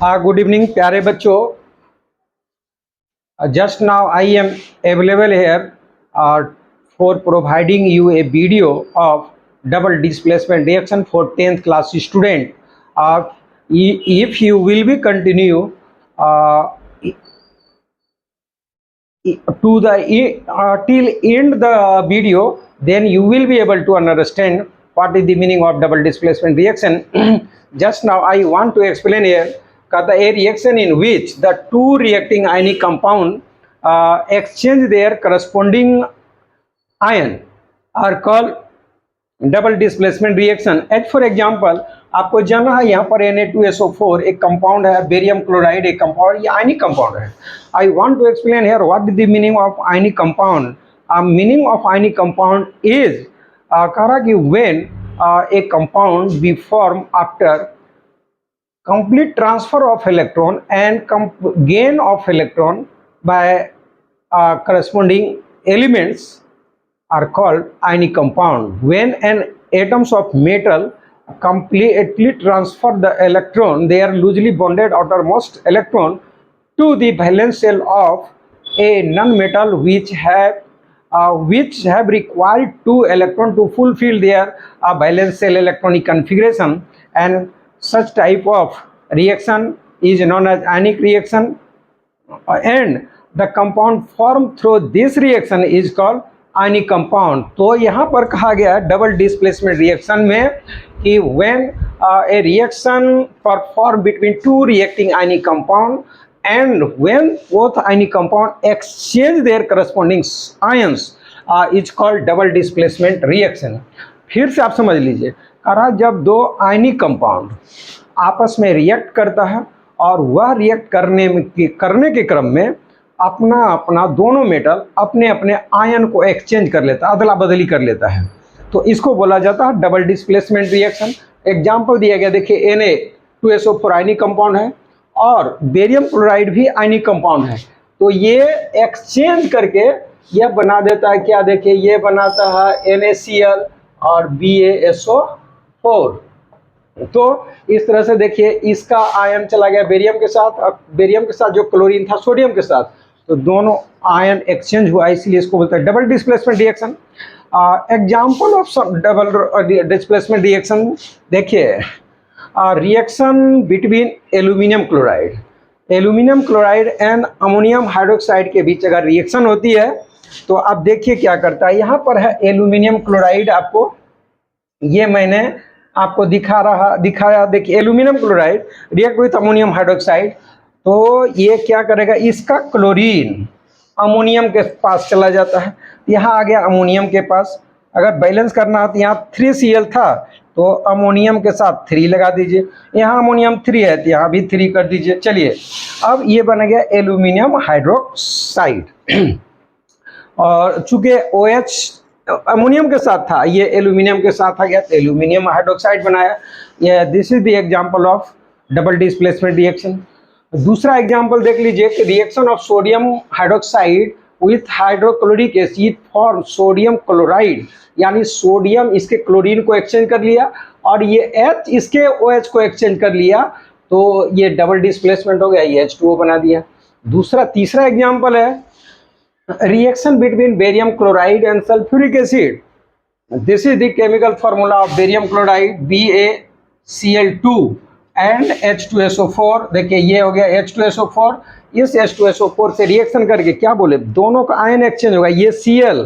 Good evening प्यारे बच्चों। Just now I am available hair for providing you a video of double displacement reaction for 10th class student. If you will be continue to the till end the video, then you will be able to understand what is the meaning of double displacement reaction. Just now I want to explain here that a reaction in which the two reacting ionic compound exchange their corresponding ion are called double displacement reaction. As for example आपको जानना है, यहाँ पर Na2SO4 एक compound है, barium chloride एक compound, ये ionic compound है। I want to explain here what is the meaning of ionic compound. Meaning of ionic compound is कह रहा कि when a compound be form after complete transfer of electron and gain of electron by corresponding elements are called ionic compound. When an atoms of metal completely transfer the electron, they are loosely bonded outermost electron to the valence shell of a non-metal which have required two electron to fulfill their valence shell electronic configuration, and such type of reaction is known as ionic reaction, and the compound formed through this reaction is called ionic compound. तो यहाँ पर कहा गया है double displacement reaction में कि when A reaction perform between two reacting ionic compound and when both ionic compound exchange their corresponding ions is called double displacement reaction. फिर से आप समझ लीजिए, कहा जब दो आयनिक कंपाउंड आपस में रिएक्ट करता है और वह रिएक्ट करने के क्रम में अपना दोनों मेटल अपने अपने आयन को एक्सचेंज कर लेता है, अदला बदली कर लेता है, तो इसको बोला जाता है डबल डिस्प्लेसमेंट रिएक्शन। एग्जांपल दिया गया, देखिए Na2SO4 आयनिक कंपाउंड है और बेरियम क्लोराइड भी आयनिक कंपाउंड है, तो ये एक्सचेंज करके यह बना देता है क्या, देखिए ये बनाता है NaCl और BaSO4। तो इस तरह से देखिए इसका आयन चला गया बेरियम के साथ, और बेरियम के साथ जो क्लोरीन था सोडियम के साथ, तो दोनों आयन एक्सचेंज हुआ, इसलिए इसको बोलते हैं double displacement reaction. Example of double displacement reaction देखिए, reaction between aluminium chloride and ammonium hydroxide के बीच अगर रिएक्शन होती है तो आप देखिए क्या करता है। यहाँ पर है एल्यूमिनियम क्लोराइड, आपको ये मैंने आपको दिखाया, देखिए aluminium chloride react with ammonium hydroxide, तो ये क्या करेगा, इसका क्लोरीन अमोनियम के पास चला जाता है, यहाँ आ गया अमोनियम के पास। अगर बैलेंस करना हो तो यहाँ 3Cl था तो अमोनियम के साथ 3 लगा दीजिए, यहाँ अमोनियम 3 है तो यहाँ भी 3 कर दीजिए। चलिए अब ये बन गया एल्यूमिनियम हाइड्रोक्साइड, और चूंकि OH अमोनियम के साथ था, ये एल्यूमिनियम के साथ आ गया तो एल्यूमिनियम हाइड्रोक्साइड बनाया। ये this is the example of double displacement reaction. दूसरा एग्जांपल देख लीजिए कि reaction of sodium hydroxide with hydrochloric acid for sodium chloride, यानी सोडियम इसके क्लोरीन को एक्सचेंज कर लिया और ये H इसके OH को एक्सचेंज कर लिया, तो ये डबल डिस्प्लेसमेंट हो गया, ये H2O बना दिया। तीसरा एग्जांपल है reaction between barium chloride and sulfuric acid. This is the chemical formula of barium chloride BaCl2 and H2SO4। देखिए ये हो गया H2SO4, इस H2SO4 से रिएक्शन करके क्या बोले, दोनों का आयन एक्सचेंज होगा, ये Cl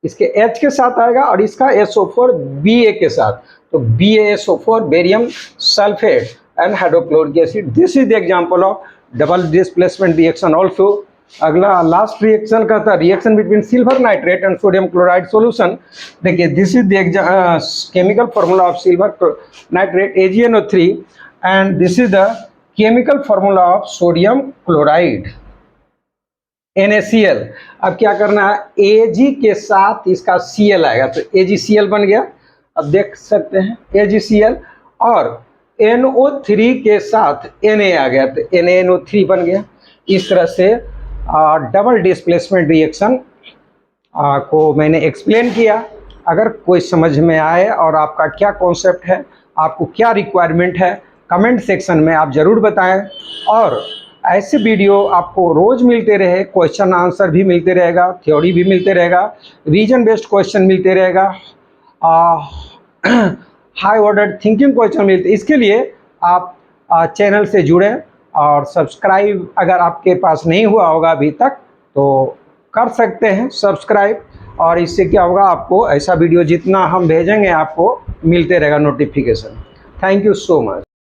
इसके H के साथ आएगा और इसका SO4 Ba के साथ, तो BaSO4 barium sulphate and hydrochloric acid. This is the example of double displacement reaction also. अगला लास्ट रिएक्शन का था reaction between silver nitrate and sodium chloride solution. देखिए this is the chemical formula of silver nitrate AgNO3 and this is the chemical formula of sodium chloride NaCl। अब क्या करना है, Ag के साथ इसका Cl आएगा तो AgCl बन गया, अब देख सकते हैं AgCl, और NO3 के साथ Na आ गया तो NaNO3 बन गया। इस तरह से डबल डिस्प्लेसमेंट रिएक्शन को मैंने एक्सप्लेन किया। अगर कोई समझ में आए और आपका क्या कॉन्सेप्ट है, आपको क्या रिक्वायरमेंट है, कमेंट सेक्शन में आप ज़रूर बताएं। और ऐसे वीडियो आपको रोज़ मिलते रहे, क्वेश्चन आंसर भी मिलते रहेगा, थ्योरी भी मिलते रहेगा, रीजन बेस्ड क्वेश्चन मिलते रहेगा, हाई ऑर्डर थिंकिंग क्वेश्चन मिलते। इसके लिए आप चैनल से जुड़ें और सब्सक्राइब अगर आपके पास नहीं हुआ होगा अभी तक तो कर सकते हैं सब्सक्राइब। और इससे क्या होगा, आपको ऐसा वीडियो जितना हम भेजेंगे आपको मिलते रहेगा notification. Thank you so much.